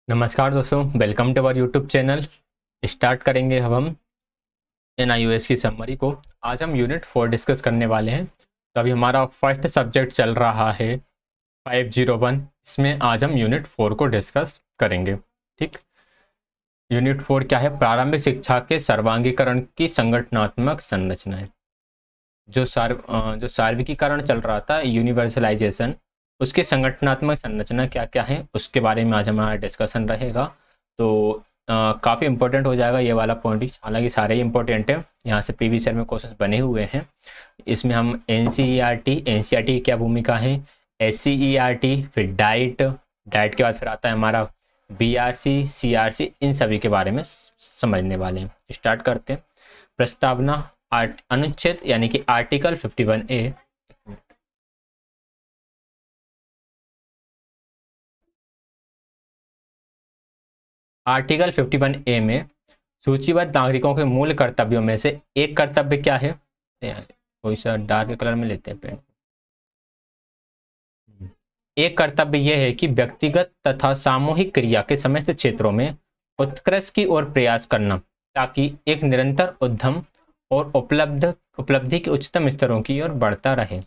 नमस्कार दोस्तों, welcome to our YouTube channel. Start करेंगे अब हम NIOS की समरी को। आज हम यूनिट 4 डिस्कस करने वाले हैं। तो अभी हमारा फर्स्ट सब्जेक्ट चल रहा है 501। इसमें आज हम यूनिट 4 को डिस्कस करेंगे। ठीक, यूनिट 4 क्या है? प्रारंभिक शिक्षा के सर्वांगीकरण की संगठनात्मक संरचनाएं। जो सार्वत्रिकीकरण चल रहा था, यूनिवर्सलाइजेशन, उसकी संगठनात्मक संरचना क्या क्या है उसके बारे में आज हमारा डिस्कशन रहेगा। तो काफ़ी इंपॉर्टेंट हो जाएगा ये वाला पॉइंट, हालांकि सारे ही इंपॉर्टेंट है। यहाँ से प्रीवियस ईयर में क्वेश्चन बने हुए हैं। इसमें हम NCERT की क्या भूमिका है, SCERT, फिर डाइट के बाद फिर आता है हमारा BRC, CRC, इन सभी के बारे में समझने वाले हैं। स्टार्ट करते हैं। प्रस्तावना अनुच्छेद यानी कि आर्टिकल 51A। आर्टिकल 51A में सूचीबद्ध नागरिकों के मूल कर्तव्यों में से एक कर्तव्य क्या है? कोई सा डार्क कलर में लेते हैं पेन। एक कर्तव्य यह है कि व्यक्तिगत तथा सामूहिक क्रिया के समस्त क्षेत्रों में उत्कृष्ट की ओर प्रयास करना, ताकि एक निरंतर उद्यम और उपलब्धि के उच्चतम स्तरों की ओर बढ़ता रहे।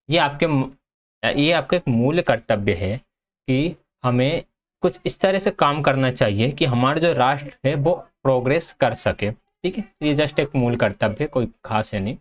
ये आपके एक मूल कर्तव्य है कि हमें कुछ इस तरह से काम करना चाहिए कि हमारा जो राष्ट्र है वो प्रोग्रेस कर सके। ठीक है, ये जस्ट एक मूल कर्तव्य है, कोई खास है नहीं।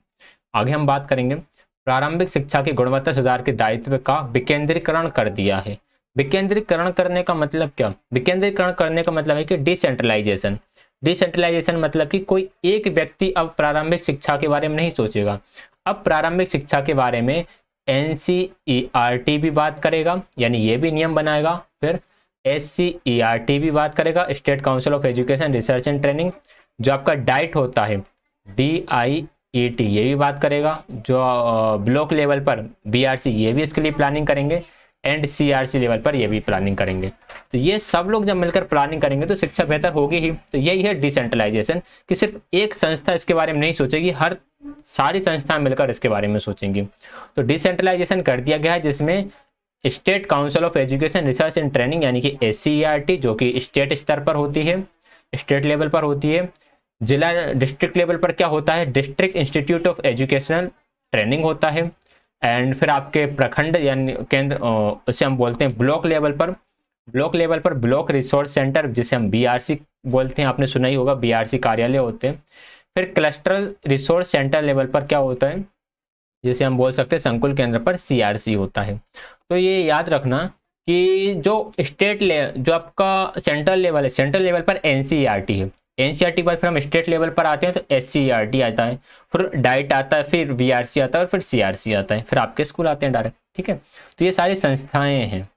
आगे हम बात करेंगे। प्रारंभिक शिक्षा की गुणवत्ता सुधार के दायित्व का विकेंद्रीकरण कर दिया है। विकेंद्रीकरण करने का मतलब क्या? विकेंद्रीकरण करने का मतलब है कि डिसेंट्रलाइजेशन। डिसेंट्रलाइजेशन मतलब कि कोई एक व्यक्ति अब प्रारंभिक शिक्षा के बारे में नहीं सोचेगा। अब प्रारंभिक शिक्षा के बारे में NCERT भी बात करेगा, यानी ये भी नियम बनाएगा। फिर SCERT भी बात करेगा, state council of education research and training. जो आपका डाइट होता है, DIET, ये भी बात करेगा। जो ब्लॉक लेवल पर BRC, ये भी इसके लिए प्लानिंग करेंगे। एंड CRC लेवल पर ये भी प्लानिंग करेंगे। तो ये सब लोग जब मिलकर प्लानिंग करेंगे तो शिक्षा बेहतर होगी ही। तो यही है डिसेंट्रलाइजेशन, कि सिर्फ एक संस्था इसके बारे में नहीं सोचेगी, सारी संस्थाएं मिलकर इसके बारे में सोचेंगी। तो डिसेंट्रलाइजेशन कर दिया गया है, जिसमें state council of education research and training यानी कि SCERT, जो कि स्टेट स्तर पर होती है, स्टेट लेवल पर होती है। जिला डिस्ट्रिक्ट लेवल पर क्या होता है? District institute of educational training होता है। एंड फिर आपके प्रखंड यानी केंद्र, उसे हम बोलते हैं ब्लॉक लेवल पर। ब्लॉक रिसोर्स सेंटर, जिसे हम BRC बोलते हैं, आपने सुना ही होगा, BRC कार्यालय होते हैं। फिर क्लस्टरल रिसोर्स सेंटर लेवल पर क्या होता है, जिसे हम बोल सकते हैं संकुल केंद्र पर CRC होता है। तो ये याद रखना कि जो जो आपका सेंट्रल लेवल है, सेंट्रल लेवल पर NCERT है। NCERT बाद फिर हम स्टेट लेवल पर आते हैं तो SCERT आता है, फिर डाइट आता है, फिर BRC आता है और फिर CRC आता है, फिर आपके स्कूल आते हैं डायरेक्ट। ठीक है, तो ये सारी संस्थाएं हैं।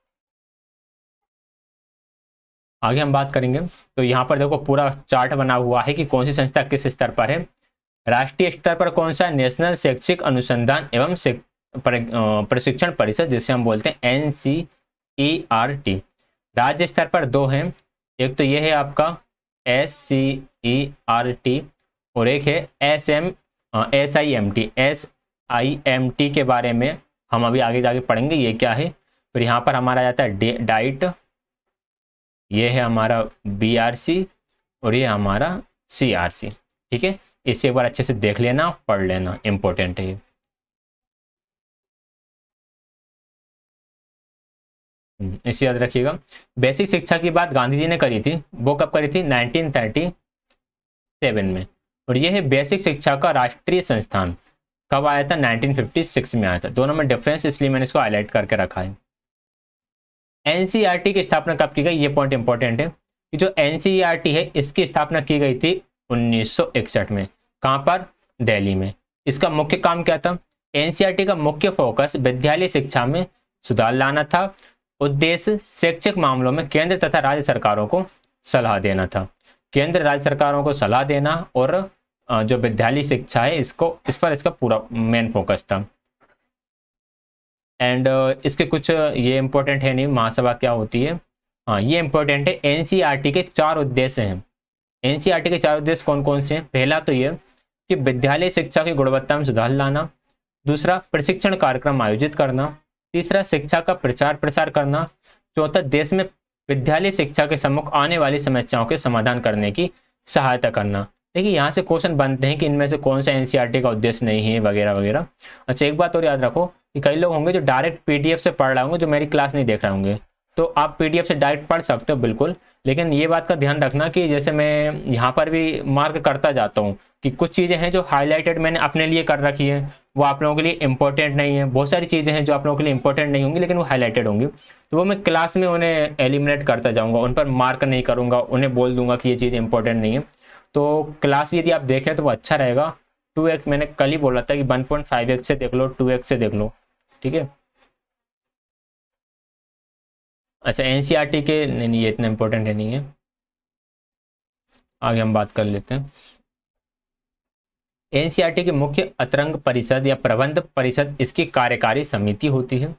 आगे हम बात करेंगे। तो यहाँ पर देखो पूरा चार्ट बना हुआ है कि कौन सी संस्था किस स्तर पर है। राष्ट्रीय स्तर पर कौन सा? नेशनल शैक्षिक अनुसंधान एवं प्रशिक्षण परिषद, जिसे हम बोलते हैं NCERT। राज्य स्तर पर दो हैं, एक तो ये है आपका SCERT और एक है SIMT के बारे में हम अभी आगे जाके पढ़ेंगे ये क्या है। फिर यहाँ पर हमारा जाता है डाइट, ये है हमारा BRC और ये हमारा CRC। ठीक है, इसे एक बार अच्छे से देख लेना, पढ़ लेना, इंपॉर्टेंट है ये। इसे याद रखिएगा। बेसिक शिक्षा की बात गांधी जी ने करी थी, वो कब करी थी? 1937 में। और ये है बेसिक शिक्षा का राष्ट्रीय संस्थान, कब आया था? 1956 में आया था। दोनों में डिफरेंस, इसलिए मैंने इसको हाईलाइट करके रखा है। NCERT की स्थापना कब की गई? ये पॉइंट इंपॉर्टेंट है कि जो NCERT है इसकी स्थापना की गई थी 1961 में। कहां पर? दिल्ली में। इसका मुख्य काम क्या था? NCERT का मुख्य फोकस विद्यालय शिक्षा में सुधार लाना था। उद्देश्य शैक्षिक मामलों में केंद्र तथा राज्य सरकारों को सलाह देना था। केंद्र राज्य सरकारों को सलाह देना और जो विद्यालय शिक्षा है इस पर इसका पूरा मेन फोकस था। एंड इसके कुछ ये इंपॉर्टेंट है नहीं, महासभा क्या होती है, हाँ ये इंपॉर्टेंट है। NCERT के 4 उद्देश्य हैं। NCERT के 4 उद्देश्य कौन कौन से हैं? पहला तो ये कि विद्यालय शिक्षा की गुणवत्ता में सुधार लाना। दूसरा, प्रशिक्षण कार्यक्रम आयोजित करना। तीसरा, शिक्षा का प्रचार प्रसार करना। चौथा, देश में विद्यालय शिक्षा के सम्मुख आने वाली समस्याओं के समाधान करने की सहायता करना। देखिए यहाँ से क्वेश्चन बनते हैं कि इनमें से कौन सा एनसीईआरटी का उद्देश्य नहीं है वगैरह वगैरह। अच्छा, एक बात और याद रखो कि कई लोग होंगे जो डायरेक्ट पीडीएफ से पढ़ रहे होंगे, जो मेरी क्लास नहीं देख रहे होंगे, तो आप पीडीएफ से डायरेक्ट पढ़ सकते हो बिल्कुल, लेकिन ये बात का ध्यान रखना कि जैसे मैं यहाँ पर भी मार्क करता जाता हूँ कि कुछ चीज़ें हैं जो हाईलाइटेड मैंने अपने लिए कर रखी है, वो आप लोगों के लिए इंपॉर्टेंट नहीं है। बहुत सारी चीज़ें हैं जो आप लोगों के लिए इंपॉर्टेंट नहीं होंगी लेकिन वो हाईलाइटेड होंगी, तो वो मैं क्लास में उन्हें एलिमिनेट करता जाऊँगा, उन पर मार्क नहीं करूँगा, उन्हें बोल दूंगा कि ये चीज़ इंपॉर्टेंट नहीं है। तो क्लास यदि आप देखें तो वो अच्छा रहेगा। 2x मैंने कल ही बोला था कि 1.5x से देख लो, 2x से देख लो, ठीक है। अच्छा, एनसीईआरटी के नहीं, ये इतना इंपॉर्टेंट है नहीं है, आगे हम बात कर लेते हैं। एनसीईआरटी के मुख्य अंतरंग परिषद या प्रबंध परिषद इसकी कार्यकारी समिति होती है।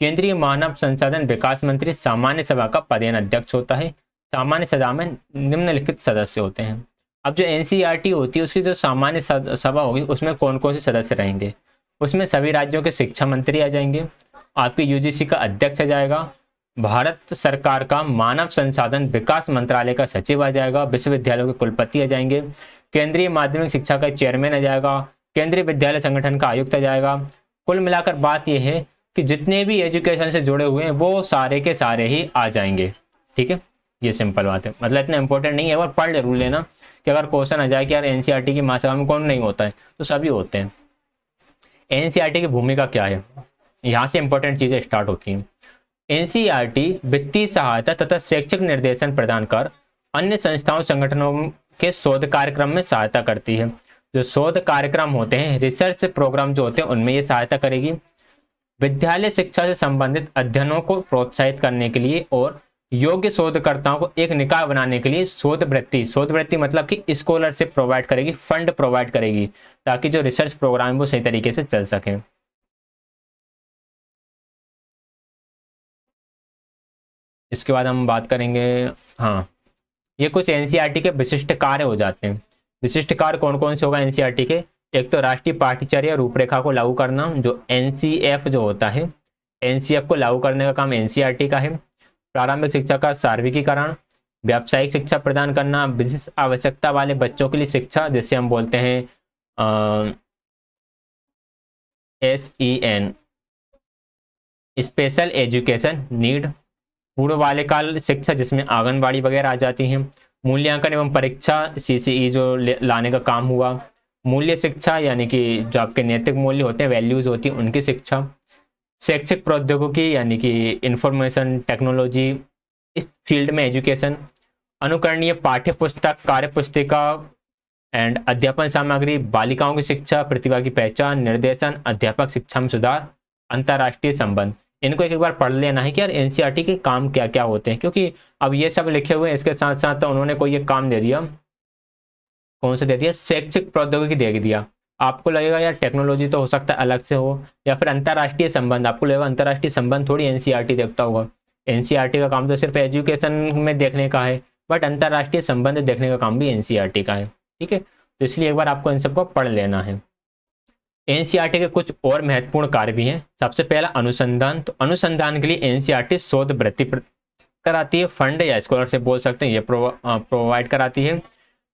केंद्रीय मानव संसाधन विकास मंत्री सामान्य सभा का पदेन अध्यक्ष होता है। सामान्य सभा में निम्नलिखित सदस्य होते हैं। अब जो एनसीईआरटी होती है उसकी जो सामान्य सभा होगी उसमें कौन कौन से सदस्य रहेंगे, उसमें सभी राज्यों के शिक्षा मंत्री आ जाएंगे, आपके यूजीसी का अध्यक्ष आ जाएगा, भारत सरकार का मानव संसाधन विकास मंत्रालय का सचिव आ जाएगा, विश्वविद्यालयों के कुलपति आ जाएंगे, केंद्रीय माध्यमिक शिक्षा का चेयरमैन आ जाएगा, केंद्रीय विद्यालय संगठन का आयुक्त आ जाएगा। कुल मिलाकर बात यह है कि जितने भी एजुकेशन से जुड़े हुए हैं वो सारे के सारे ही आ जाएंगे, ठीक है। ये सिंपल बात है, मतलब इतना इंपॉर्टेंट नहीं है, और पढ़ जरूर लेना कि अगर क्वेश्चन आ जाए कि यार एनसीईआरटी की महासभा में कौन नहीं होता है, तो सभी होते हैं। एनसीईआरटी की भूमिका क्या है, यहाँ से इंपॉर्टेंट चीजें स्टार्ट होती हैं। एनसीईआरटी वित्तीय सहायता तथा शैक्षिक निर्देशन प्रदान कर अन्य संस्थाओं संगठनों के शोध कार्यक्रम में सहायता करती है। जो शोध कार्यक्रम होते हैं, रिसर्च प्रोग्राम जो होते हैं, उनमें ये सहायता करेगी। विद्यालय शिक्षा से संबंधित अध्ययनों को प्रोत्साहित करने के लिए और योग्य शोधकर्ताओं को एक निकाय बनाने के लिए शोध वृत्ति मतलब कि स्कॉलरशिप प्रोवाइड करेगी, फंड प्रोवाइड करेगी, ताकि जो रिसर्च प्रोग्राम है वो सही तरीके से चल सके। इसके बाद हम बात करेंगे, हाँ, ये कुछ एनसीईआरटी के विशिष्ट कार्य हो जाते हैं। विशिष्ट कार्य कौन कौन से होगा एनसीईआरटी के, एक तो राष्ट्रीय पाठ्यचर्या रूपरेखा को लागू करना, जो एनसीएफ जो होता है, एनसीएफ को लागू करने का काम एनसीईआरटी का है। प्रारंभिक शिक्षा का सार्वत्रिकीकरण, व्यावसायिक शिक्षा प्रदान करना, विशेष आवश्यकता वाले बच्चों के लिए शिक्षा, जिसे हम बोलते हैं SEN, स्पेशल एजुकेशन नीड। पूर्व बाल्यकाल शिक्षा, जिसमें आंगनबाड़ी वगैरह आ जाती हैं। मूल्यांकन एवं परीक्षा, CCE जो लाने का काम हुआ। मूल्य शिक्षा, यानी कि जो आपके नैतिक मूल्य होते हैं, वैल्यूज होती हैं, उनकी शिक्षा। शैक्षिक प्रौद्योगिकी, यानी कि इंफॉर्मेशन टेक्नोलॉजी, इस फील्ड में एजुकेशन। अनुकरणीय पाठ्य पुस्तक, कार्य पुस्तिका एंड अध्यापन सामग्री, बालिकाओं की शिक्षा, प्रतिभा की पहचान, निर्देशन, अध्यापक शिक्षा में सुधार, अंतर्राष्ट्रीय संबंध। इनको एक बार पढ़ लेना है कि यार एनसीईआरटी के काम क्या क्या होते हैं, क्योंकि अब ये सब लिखे हुए हैं, इसके साथ साथ तो उन्होंने कोई एक काम दे दिया, कौन सा दे दिया, शैक्षिक प्रौद्योगिकी दे दिया। आपको लगेगा यार टेक्नोलॉजी तो हो सकता है अलग से हो, या फिर अंतर्राष्ट्रीय संबंध, आपको लगेगा अंतर्राष्ट्रीय संबंध थोड़ी एनसीईआरटी देखता होगा। एनसीईआरटी का काम तो सिर्फ एजुकेशन में देखने का है, बट अंतर्राष्ट्रीय संबंध देखने का काम भी एनसीईआरटी का है, ठीक है। तो इसलिए एक बार आपको इन सबको पढ़ लेना है। एनसीईआरटी के कुछ और महत्वपूर्ण कार्य भी हैं। सबसे पहला अनुसंधान, तो अनुसंधान के लिए एनसीईआरटी शोध वृत्ति कराती है, फंड या स्कॉलरशिप बोल सकते हैं, ये प्रोवाइड कराती है।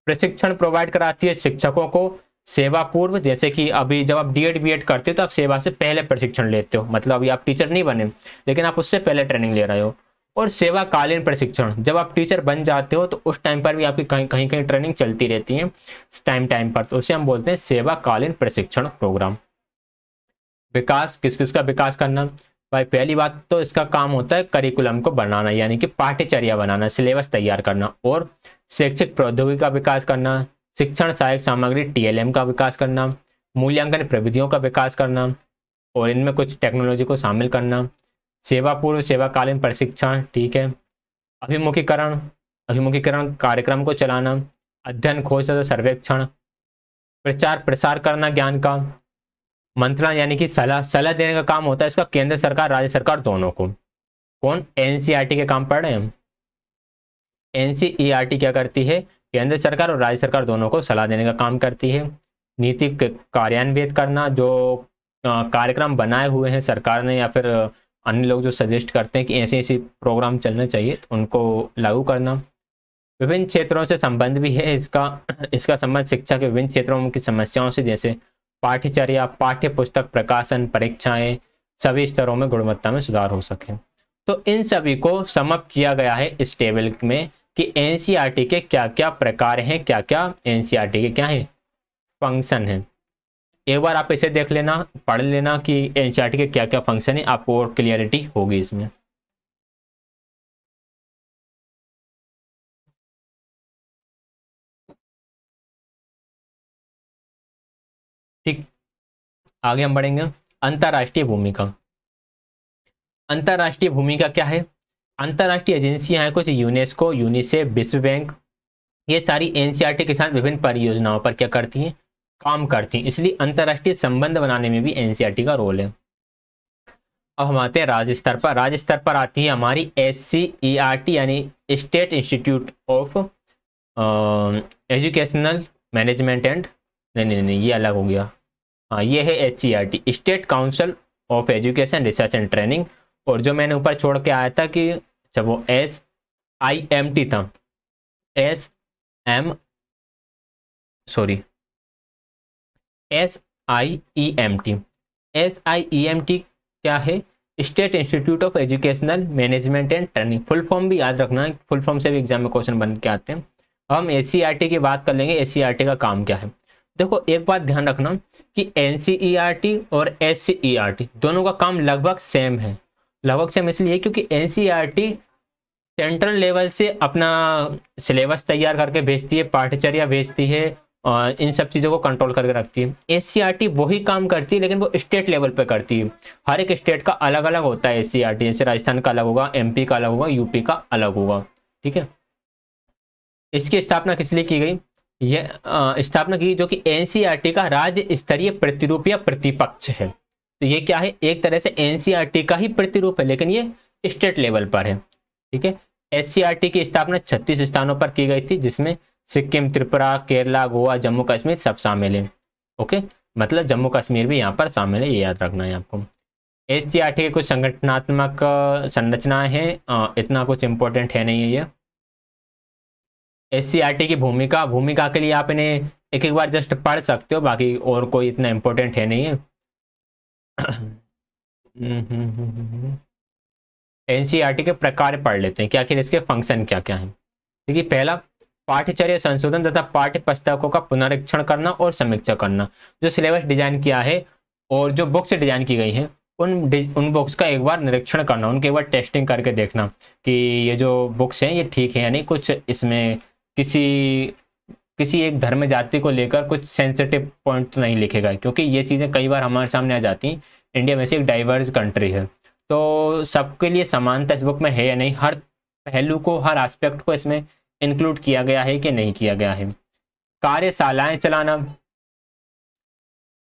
प्रशिक्षण प्रोवाइड कराती है शिक्षकों को सेवा पूर्व, जैसे कि अभी जब आप डीएड बीएड करते हो तो आप सेवा से पहले प्रशिक्षण लेते हो, मतलब अभी आप टीचर नहीं बने लेकिन आप उससे पहले ट्रेनिंग ले रहे हो। और सेवाकालीन प्रशिक्षण, जब आप टीचर बन जाते हो तो उस टाइम पर भी आपकी कहीं कहीं ट्रेनिंग चलती रहती है टाइम पर, तो उसे हम बोलते हैं सेवाकालीन प्रशिक्षण प्रोग्राम। विकास, किस किस का विकास करना, भाई पहली बात तो इसका काम होता है करिकुलम को बनाना, यानी कि पाठ्यचर्या बनाना, सिलेबस तैयार करना, और शैक्षिक प्रौद्योगिकी का विकास करना, शिक्षण सहायक सामग्री TLM का विकास करना, मूल्यांकन प्रविधियों का विकास करना, और इनमें कुछ टेक्नोलॉजी को शामिल करना, सेवा पूर्व सेवाकालीन प्रशिक्षण, ठीक है, अभिमुखीकरण कार्यक्रम को चलाना, अध्ययन खोज तथा सर्वेक्षण, प्रचार प्रसार करना ज्ञान का, मंत्रण यानी कि सलाह देने का काम होता है इसका केंद्र सरकार राज्य सरकार दोनों को। कौन, एनसीईआरटी के काम पढ़ रहे हैं हम। एनसीईआरटी क्या करती है, केंद्र सरकार और राज्य सरकार दोनों को सलाह देने का काम करती है। नीति कार्यान्वित करना, जो कार्यक्रम बनाए हुए हैं सरकार ने या फिर अन्य लोग जो सजेस्ट करते हैं कि ऐसे ऐसे प्रोग्राम चलने चाहिए, तो उनको लागू करना। विभिन्न क्षेत्रों से संबंध भी है इसका। इसका संबंध शिक्षा के विभिन्न क्षेत्रों की समस्याओं से, जैसे पाठ्यचर्या, पाठ्य पुस्तक प्रकाशन, परीक्षाएं, सभी स्तरों में गुणवत्ता में सुधार हो सके। तो इन सभी को समअप किया गया है इस टेबल में कि एनसीईआरटी के क्या क्या प्रकार हैं, क्या क्या एनसीईआरटी के क्या है फंक्शन है। एक बार आप इसे देख लेना, पढ़ लेना कि एनसीईआरटी के क्या क्या फंक्शन है, आपको और क्लियरिटी होगी इसमें। ठीक, आगे हम बढ़ेंगे। अंतरराष्ट्रीय भूमिका। अंतरराष्ट्रीय भूमिका क्या है? अंतरराष्ट्रीय एजेंसियां हैं कुछ, यूनेस्को, यूनिसेफ, विश्व बैंक, ये सारी एनसीईआरटी के साथ विभिन्न परियोजनाओं पर क्या करती हैं, काम करती हैं। इसलिए अंतरराष्ट्रीय संबंध बनाने में भी एनसीईआरटी का रोल है। अब हम आते हैं राज्य स्तर पर। राज्य स्तर पर आती है हमारी एससीईआरटी यानी state institute of educational management and, नहीं ये अलग हो गया। हाँ, ये है SCERT, state council of education research and training. और जो मैंने ऊपर छोड़ के आया था कि जब वो SIMT था, SIEMT क्या है? State institute of educational management and training. Full form भी याद रखना है, फुल फॉर्म से भी एग्जाम में क्वेश्चन बन के आते हैं। हम एससीईआरटी की बात कर लेंगे, एससीईआरटी का काम क्या है। देखो एक बात ध्यान रखना कि एनसीईआरटी और एससीईआरटी दोनों का काम लगभग सेम है। लगभग सेम इसलिए क्योंकि एनसीईआरटी सेंट्रल लेवल से अपना सिलेबस तैयार करके भेजती है, पाठ्यचर्या भेजती है, और इन सब चीज़ों को कंट्रोल करके रखती है। एससीईआरटी वही काम करती है लेकिन वो स्टेट लेवल पे करती है। हर एक स्टेट का अलग अलग होता है एससीईआरटी, जैसे राजस्थान का अलग होगा, MP का अलग होगा, यूपी का अलग होगा। ठीक है, इसकी स्थापना किस लिए की गई? ये स्थापना की जो कि एनसीईआरटी का राज्य स्तरीय प्रतिरूप या प्रतिपक्ष है। तो ये क्या है? एक तरह से एनसीईआरटी का ही प्रतिरूप है लेकिन ये स्टेट लेवल पर है। ठीक है, एससीईआरटी की स्थापना 36 स्थानों पर की गई थी, जिसमें सिक्किम, त्रिपुरा, केरला, गोवा, जम्मू कश्मीर सब शामिल है। ओके, मतलब जम्मू कश्मीर भी यहाँ पर शामिल है, ये याद रखना है आपको। एससीईआरटी के कुछ संगठनात्मक संरचनाएं हैं, इतना कुछ इंपॉर्टेंट है नहीं है ये। एससीईआरटी की भूमिका के लिए आप इन्हें एक एक बार जस्ट पढ़ सकते हो, बाकी और कोई इतना इंपॉर्टेंट है नहीं है। एनसीईआरटी के प्रकार पढ़ लेते हैं, क्या क्या इसके फंक्शन क्या क्या है। देखिए, पहला पाठ्यचर्या संशोधन तथा पाठ्य पुस्तकों का पुनरीक्षण करना और समीक्षा करना। जो सिलेबस डिजाइन किया है और जो बुक्स डिजाइन की गई हैं उन बुक्स का एक बार निरीक्षण करना, उनके एक बार टेस्टिंग करके देखना कि ये जो बुक्स हैं ये ठीक है या नहीं, कुछ इसमें किसी एक धर्म जाति को लेकर कुछ सेंसिटिव पॉइंट तो नहीं लिखेगा, क्योंकि ये चीज़ें कई बार हमारे सामने आ जाती हैं। इंडिया वैसे एक डाइवर्स कंट्री है, तो सबके लिए समानता इस बुक में है या नहीं, हर पहलू को, हर एस्पेक्ट को इसमें इंक्लूड किया गया है कि नहीं किया गया है। कार्यशालाएं चलाना,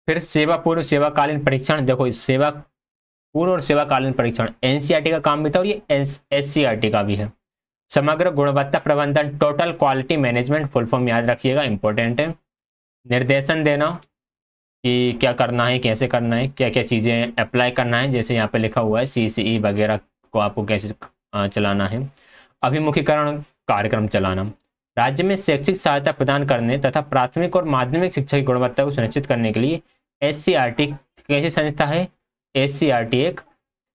फिर सेवा पूर्व सेवाकालीन परीक्षण। देखो, सेवा पूर्व और सेवाकालीन परीक्षण एनसीईआरटी का काम भी था और ये एससीईआरटी का भी है। समग्र गुणवत्ता प्रबंधन, total quality management, full form याद रखिएगा, इंपॉर्टेंट है। निर्देशन देना कि क्या करना है, कैसे करना है, क्या क्या चीज़ें अप्लाई करना है, जैसे यहाँ पे लिखा हुआ है CCE वगैरह को आपको कैसे चलाना है। अभिमुखीकरण कार्यक्रम चलाना, राज्य में शैक्षिक सहायता प्रदान करने तथा प्राथमिक और माध्यमिक शिक्षा की गुणवत्ता को सुनिश्चित करने के लिए एससीईआरटी कैसी संस्था है? एससीईआरटी एक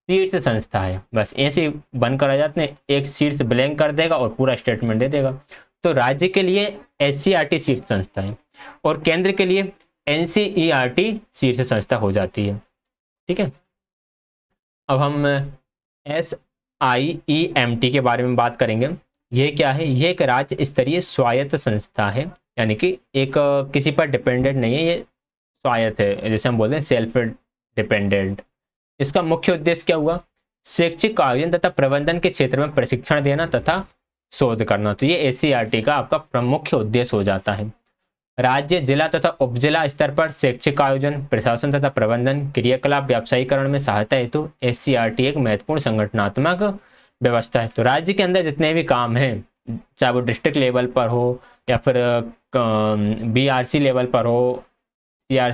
शीर्ष संस्था है। बस ऐसे बंद करा जाते हैं, एक शीर्ष ब्लैंक कर देगा और पूरा स्टेटमेंट दे देगा। तो राज्य के लिए एससीईआरटी शीर्ष संस्था है और केंद्र के लिए एनसीईआरटी शीर्ष संस्था हो जाती है। ठीक है, अब हम SIEMT के बारे में बात करेंगे। ये क्या है? ये एक राज्य स्तरीय स्वायत्त संस्था है, यानी कि एक किसी पर डिपेंडेंट नहीं है, ये स्वायत्त है, जैसे हम बोलते हैं सेल्फ डिपेंडेंट। इसका मुख्य उद्देश्य क्या हुआ? शैक्षिक आयोजन तथा प्रबंधन के क्षेत्र में प्रशिक्षण देना तथा शोध करना। तो ये एससीईआरटी का आपका प्रमुख उद्देश्य हो जाता है। राज्य, जिला तथा उपजिला स्तर पर शैक्षिक आयोजन, प्रशासन तथा प्रबंधन क्रियाकलाप व्यावसायीकरण में सहायता हेतु एससीईआरटी एक महत्वपूर्ण संगठनात्मक व्यवस्था है। तो राज्य के अंदर जितने भी काम हैं, चाहे वो डिस्ट्रिक्ट लेवल पर हो या फिर BRC लेवल पर हो या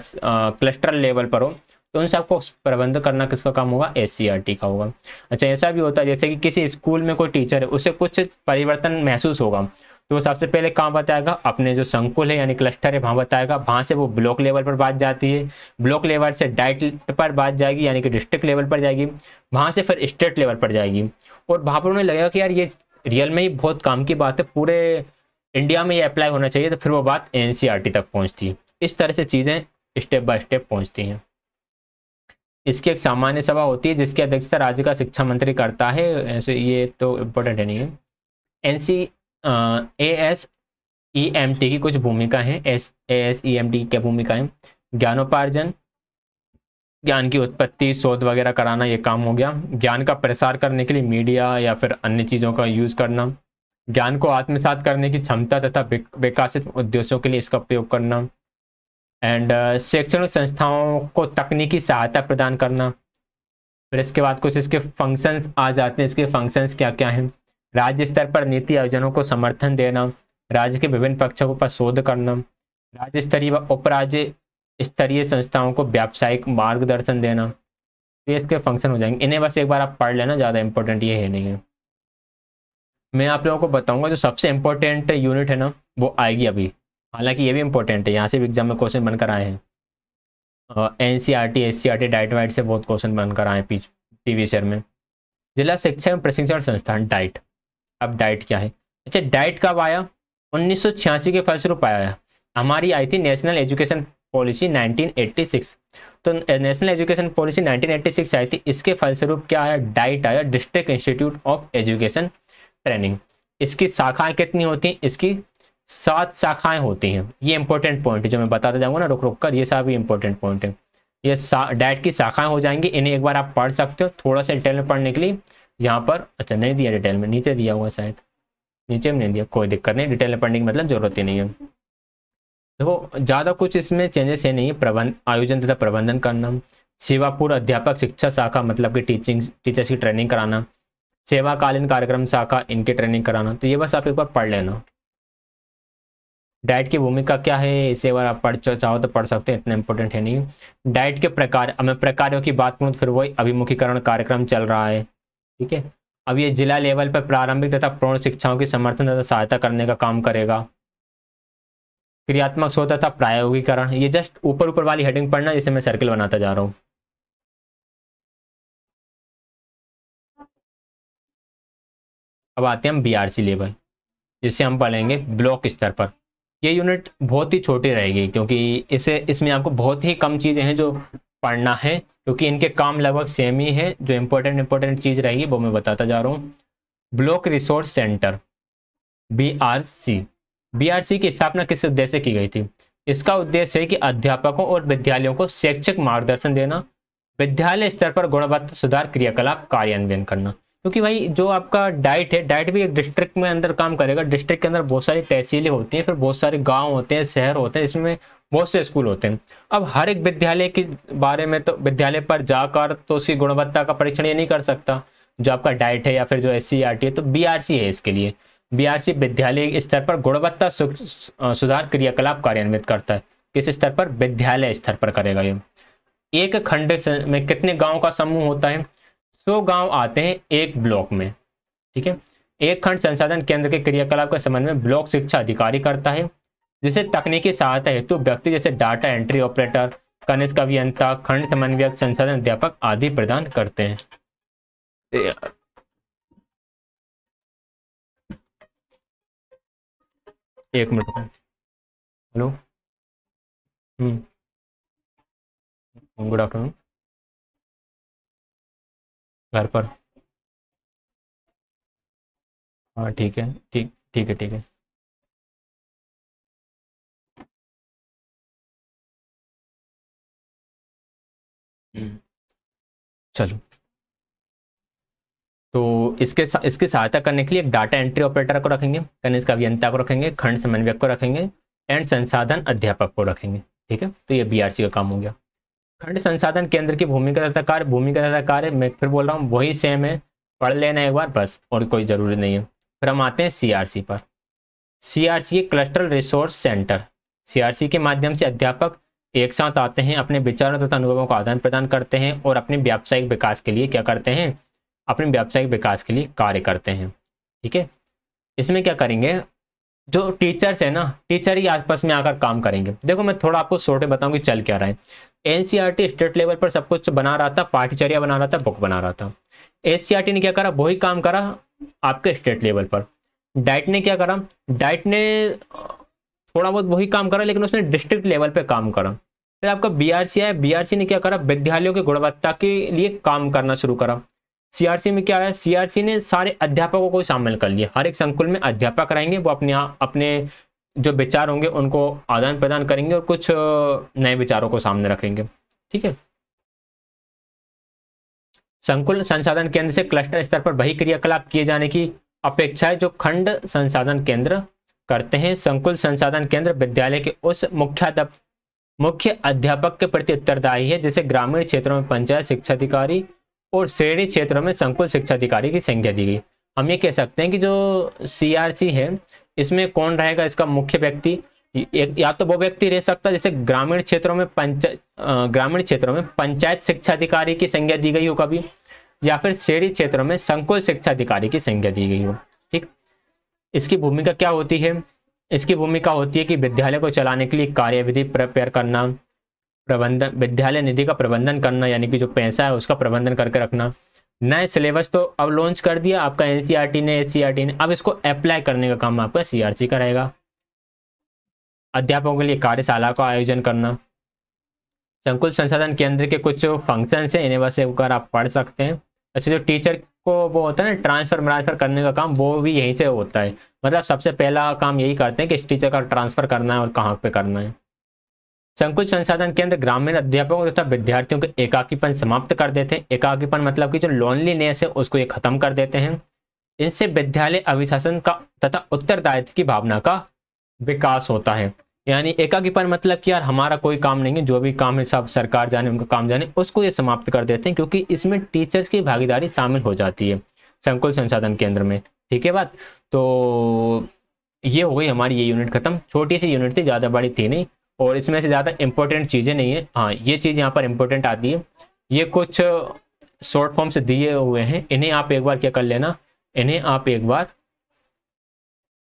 क्लस्टर लेवल पर हो, तो उन सबको प्रबंध करना किसका काम होगा, SCERT का होगा। अच्छा, ऐसा भी होता है जैसे कि किसी स्कूल में कोई टीचर है, उसे कुछ परिवर्तन महसूस होगा, तो वो सबसे पहले कहाँ बताएगा, अपने जो संकुल है यानी क्लस्टर है वहाँ बताएगा। वहाँ से वो ब्लॉक लेवल पर बात जाती है, ब्लॉक लेवल से डाइट पर बात जाएगी यानी कि डिस्ट्रिक्ट लेवल पर जाएगी, वहाँ से फिर स्टेट लेवल पर जाएगी। और वहाँ पर उन्हें लगेगा कि यार ये रियल में ही बहुत काम की बात है, पूरे इंडिया में ये अप्लाई होना चाहिए, तो फिर वो बात NCERT तक पहुँचती है। इस तरह से चीज़ें स्टेप बाय स्टेप पहुँचती हैं। इसकी एक सामान्य सभा होती है जिसकी अध्यक्षता राज्य का शिक्षा मंत्री करता है। ऐसे ये तो इम्पोर्टेंट है नहीं है। ASEMT की कुछ भूमिका है। ASEMT की क्या भूमिका है, ज्ञानोपार्जन, ज्ञान की उत्पत्ति, शोध वगैरह कराना, ये काम हो गया। ज्ञान का प्रसार करने के लिए मीडिया या फिर अन्य चीज़ों का यूज़ करना, ज्ञान को आत्मसात करने की क्षमता तथा विकासित उद्देश्यों के लिए इसका उपयोग करना, एंड शैक्षणिक संस्थाओं को तकनीकी सहायता प्रदान करना। फिर इसके बाद कुछ इसके फंक्शंस आ जाते हैं। इसके फंक्शंस क्या क्या हैं, राज्य स्तर पर नीति आयोजनों को समर्थन देना, राज्य के विभिन्न पक्षों पर शोध करना, राज्य स्तरीय व उपराज्य स्तरीय संस्थाओं को व्यावसायिक मार्गदर्शन देना। ये इसके फंक्शन हो जाएंगे। इन्हें बस एक बार आप पढ़ लेना, ज़्यादा इंपॉर्टेंट ये है नहीं है। मैं आप लोगों को बताऊंगा जो सबसे इंपॉर्टेंट यूनिट है ना वो आएगी अभी, हालांकि ये भी इंपॉर्टेंट है, यहाँ से भी एग्जाम में क्वेश्चन बनकर आए हैं। NCERT SCERT डाइट वाइट से बहुत क्वेश्चन बनकर आए प्रीवियस ईयर में। जिला शिक्षा एवं प्रशिक्षण संस्थान डाइट। अब डाइट क्या है, अच्छा डाइट कब आया, 1986 के फलस्वरूप आया। हमारी आई थी नेशनल एजुकेशन पॉलिसी 1986, तो नेशनल एजुकेशन पॉलिसी 1986 आई थी, इसके फलस्वरूप क्या आया, डाइट आया, district institute of education training. इसकी शाखाएं कितनी होती हैं, इसकी 7 शाखाएं होती हैं। ये इंपॉर्टेंट पॉइंट है जो मैं बताता जाऊंगा ना रुक रुक कर, ये सब इंपॉर्टेंट पॉइंट है। ये डाइट की शाखाएं हो जाएंगी, इन्हें एक बार आप पढ़ सकते हो थोड़ा सा डिटेल में पढ़ने के लिए। यहाँ पर अच्छा नहीं दिया डिटेल में, नीचे दिया हुआ शायद, नीचे में नहीं दिया, कोई दिक्कत नहीं, डिटेल में पढ़ने की मतलब जरूरत ही नहीं है। देखो ज़्यादा कुछ इसमें चेंजेस है नहीं। प्रबंध आयोजन तथा प्रबंधन करना, सेवापूर्व अध्यापक शिक्षा शाखा मतलब कि टीचर्स की ट्रेनिंग कराना, सेवाकालीन कार्यक्रम शाखा इनकी ट्रेनिंग कराना। तो ये बस आप एक बार पढ़ लेना। डाइट की भूमिका क्या है इसे बार आप पढ़ चाहो तो पढ़ सकते हैं, इतना इंपॉर्टेंट है नहीं। डाइट के प्रकार, अब मैं प्रकारों की बात करूँ तो फिर वही अभिमुखीकरण कार्यक्रम चल रहा है, ठीक है। अब ये जिला लेवल पर प्रारंभिक तथा प्रौढ़ शिक्षाओं की समर्थन तथा सहायता करने का काम करेगा। क्रियात्मक शोध तथा प्रायोगिकरण, ये जस्ट ऊपर ऊपर वाली हेडिंग पढ़ना जिसे मैं सर्किल बनाता जा रहा हूँ। अब आते हैं हम BRC लेवल, जिसे हम पढ़ेंगे ब्लॉक स्तर पर। ये यूनिट बहुत ही छोटी रहेगी क्योंकि इसमें आपको बहुत ही कम चीज़ें हैं जो पढ़ना है, क्योंकि इनके काम लगभग सेम ही है। जो इंपॉर्टेंट चीज़ रहेगी वो मैं बताता जा रहा हूँ। ब्लॉक रिसोर्स सेंटर BRC की स्थापना किस उद्देश्य से की गई थी, इसका उद्देश्य है कि अध्यापकों और विद्यालयों को शैक्षिक मार्गदर्शन देना, विद्यालय स्तर पर गुणवत्ता सुधार क्रियाकलाप कार्यान्वयन करना। क्योंकि भाई जो आपका डाइट है, डाइट भी एक डिस्ट्रिक्ट में अंदर काम करेगा। डिस्ट्रिक्ट के अंदर बहुत सारी तहसीलें होती हैं, फिर बहुत सारे गांव होते हैं, शहर होते हैं, इसमें बहुत से स्कूल होते हैं। अब हर एक विद्यालय के बारे में तो विद्यालय पर जाकर तो उसकी गुणवत्ता का परीक्षण ये नहीं कर सकता जो आपका डाइट है या फिर जो SCERT है। तो BRC है इसके लिए। BRC विद्यालय स्तर पर गुणवत्ता सुधार क्रियाकलाप कार्यान्वित करता है। किस स्तर पर, विद्यालय स्तर पर करेगा ये। एक खंड में कितने गांव का समूह होता है, 100 गांव आते हैं एक ब्लॉक में, ठीक है। एक खंड संसाधन केंद्र के क्रियाकलाप का समन्वय ब्लॉक शिक्षा अधिकारी करता है, जिसे तकनीकी सहायता हेतु व्यक्ति जैसे डाटा एंट्री ऑपरेटर, कनिष्ठ अभियंता, खंड समन्वयक, संसाधन अध्यापक आदि प्रदान करते हैं। एक मिनट, हेलो, गुड आफ्टरनून। घर पर, हाँ ठीक है, ठीक है। चलो, तो इसकी सहायता करने के लिए एक डाटा एंट्री ऑपरेटर को रखेंगे, कनिष्ठ अभियंता को रखेंगे, खंड समन्वयक को रखेंगे एंड संसाधन अध्यापक को रखेंगे, ठीक है। तो ये BRC का काम हो गया। खंड संसाधन केंद्र की भूमिका तथा कार्य मैं फिर बोल रहा हूँ वही सेम है, पढ़ लेना एक बार बस, और कोई जरूरी नहीं है। फिर हम आते हैं CRC पर। CRC cluster resource centre. CRC के माध्यम से अध्यापक एक साथ आते हैं, अपने विचारों तथा अनुभवों का आदान प्रदान करते हैं और अपने व्यावसायिक विकास के लिए क्या करते हैं, अपने व्यावसायिक विकास के लिए कार्य करते हैं। ठीक है, इसमें क्या करेंगे, जो टीचर्स है ना, टीचर ही आपस में आकर काम करेंगे। देखो मैं थोड़ा आपको शॉर्ट में बताऊं कि चल क्या रहा है। एनसीईआरटी स्टेट लेवल पर सब कुछ बना रहा था, पाठ्यचर्या बना रहा था, बुक बना रहा था। एससीईआरटी ने क्या करा, वही काम करा आपके स्टेट लेवल पर। डाइट ने क्या करा, डाइट ने थोड़ा बहुत वही काम करा, लेकिन उसने डिस्ट्रिक्ट लेवल पे काम करा। फिर आपका बीआरसी आया, बीआरसी ने क्या करा, विद्यालयों की गुणवत्ता के लिए काम करना शुरू करा। सीआरसी में क्या है, सीआरसी ने सारे अध्यापकों को शामिल कर लिया। हर एक संकुल में अध्यापक रहेंगे, वो अपने जो विचार होंगे उनको आदान प्रदान करेंगे और कुछ नए विचारों को सामने रखेंगे। ठीक है, संकुल संसाधन केंद्र से क्लस्टर स्तर पर वही क्रियाकलाप किए जाने की अपेक्षा है जो खंड संसाधन केंद्र करते हैं। संकुल संसाधन केंद्र विद्यालय के उस मुख्य अध्यापक के प्रति उत्तरदायी है, जैसे ग्रामीण क्षेत्रों में पंचायत शिक्षा अधिकारी और शहरी क्षेत्रों में संकुल शिक्षा अधिकारी की संज्ञा दी गई। हम ये कह सकते हैं कि जो सीआरसी है इसमें कौन रहेगा, इसका मुख्य व्यक्ति या तो वो व्यक्ति रह सकता है जैसे ग्रामीण क्षेत्रों में पंचायत शिक्षा अधिकारी की संज्ञा दी गई हो कभी, या फिर शहरी क्षेत्रों में संकुल शिक्षा अधिकारी की संज्ञा दी गई हो। ठीक, इसकी भूमिका क्या होती है, इसकी भूमिका होती है कि विद्यालय को चलाने के लिए कार्यविधि प्रिपेयर करना, प्रबंधन, विद्यालय निधि का प्रबंधन करना, यानी कि जो पैसा है उसका प्रबंधन करके रखना। नए सिलेबस तो अब लॉन्च कर दिया आपका एनसीईआरटी ने, एससीईआरटी ने, अब इसको अप्लाई करने का काम आपका सीआरसी का रहेगा। अध्यापकों के लिए कार्यशाला का आयोजन करना। संकुल संसाधन केंद्र के कुछ फंक्शन है, इन्हें बस एक बार आप पढ़ सकते हैं। अच्छा, जो टीचर को वो होता है ना ट्रांसफर करने का काम, वो भी यहीं से होता है। मतलब सबसे पहला काम यही करते हैं कि इस टीचर का ट्रांसफर करना है और कहाँ पे करना है। संकुल संसाधन केंद्र ग्रामीण अध्यापकों तथा विद्यार्थियों के एकाकीपन समाप्त कर देते हैं। एकाकीपन मतलब कि जो लोनलीनेस है उसको ये खत्म कर देते हैं। इनसे विद्यालय अभिशासन का तथा उत्तरदायित्व की भावना का विकास होता है। यानी एकाकीपन मतलब कि यार हमारा कोई काम नहीं है, जो भी काम है सब सरकार जाने, उनका काम जाने, उसको ये समाप्त कर देते हैं, क्योंकि इसमें टीचर्स की भागीदारी शामिल हो जाती है संकुल संसाधन केंद्र में। ठीक है बात, तो ये हो गई हमारी ये यूनिट खत्म। छोटी सी यूनिट थी, ज़्यादा बड़ी थी नहीं, और इसमें से ज़्यादा इंपॉर्टेंट चीज़ें नहीं है। हाँ, ये चीज़ यहाँ पर इंपॉर्टेंट आती है, ये कुछ शॉर्ट फॉर्म से दिए हुए हैं, इन्हें आप एक बार क्या कर लेना, इन्हें आप एक बार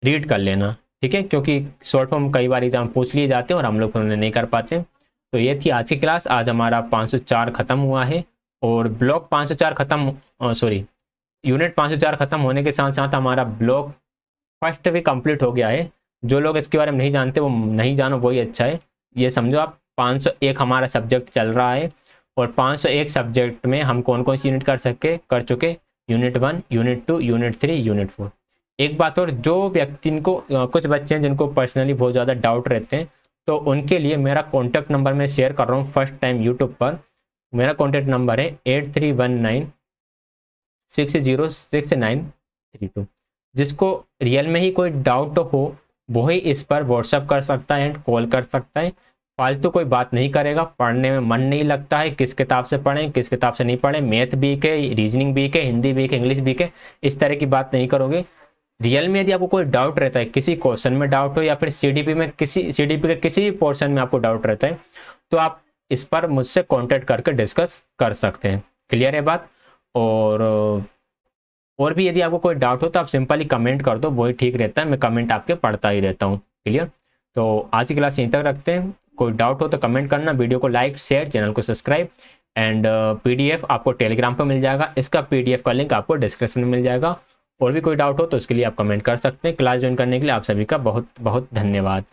रीड कर लेना। ठीक है, क्योंकि शॉर्ट फॉर्म कई बार एग्जाम पूछ लिए जाते हैं और हम लोग उन्हें नहीं कर पाते। तो ये थी आज की क्लास। आज हमारा 504 खत्म हुआ है और ब्लॉक 504 खत्म, सॉरी यूनिट 504 खत्म होने के साथ साथ हमारा ब्लॉक फर्स्ट भी कंप्लीट हो गया है। जो लोग इसके बारे में नहीं जानते वो नहीं जानो, वही अच्छा है। ये समझो आप 501 हमारा सब्जेक्ट चल रहा है और 501 सब्जेक्ट में हम कौन कौन सी यूनिट कर चुके, यूनिट 1, यूनिट 2, यूनिट 3, यूनिट 4। एक बात और, जो व्यक्ति को कुछ बच्चे हैं जिनको पर्सनली बहुत ज़्यादा डाउट रहते हैं, तो उनके लिए मेरा कॉन्टैक्ट नंबर मैं शेयर कर रहा हूँ फर्स्ट टाइम यूट्यूब पर। मेरा कॉन्टैक्ट नंबर है 8319606932। जिसको रियल में ही कोई डाउट हो वो ही इस पर व्हाट्सअप कर सकता है एंड कॉल कर सकता है। फालतू कोई बात नहीं करेगा, पढ़ने में मन नहीं लगता है, किस किताब से पढ़ें किस किताब से नहीं पढ़ें, मैथ वीक है, रीजनिंग वीक है, हिंदी वीक है, इंग्लिश वीक है, इस तरह की बात नहीं करोगे। रियल में यदि आपको कोई डाउट रहता है, किसी क्वेश्चन में डाउट हो या फिर सीडीपी के किसी भी पोर्शन में आपको डाउट रहता है, तो आप इस पर मुझसे कांटेक्ट करके डिस्कस कर सकते हैं। क्लियर है बात? और भी यदि आपको कोई डाउट हो तो आप सिंपली कमेंट कर दो, वही ठीक रहता है, मैं कमेंट आपके पढ़ता ही रहता हूँ। क्लियर? तो आज की क्लास यहीं तक रखते हैं। कोई डाउट हो तो कमेंट करना, वीडियो को लाइक शेयर, चैनल को सब्सक्राइब एंड पीडीएफ आपको टेलीग्राम पर मिल जाएगा। इसका पीडीएफ का लिंक आपको डिस्क्रिप्शन में मिल जाएगा। और भी कोई डाउट हो तो उसके लिए आप कमेंट कर सकते हैं। क्लास ज्वाइन करने के लिए आप सभी का बहुत बहुत धन्यवाद।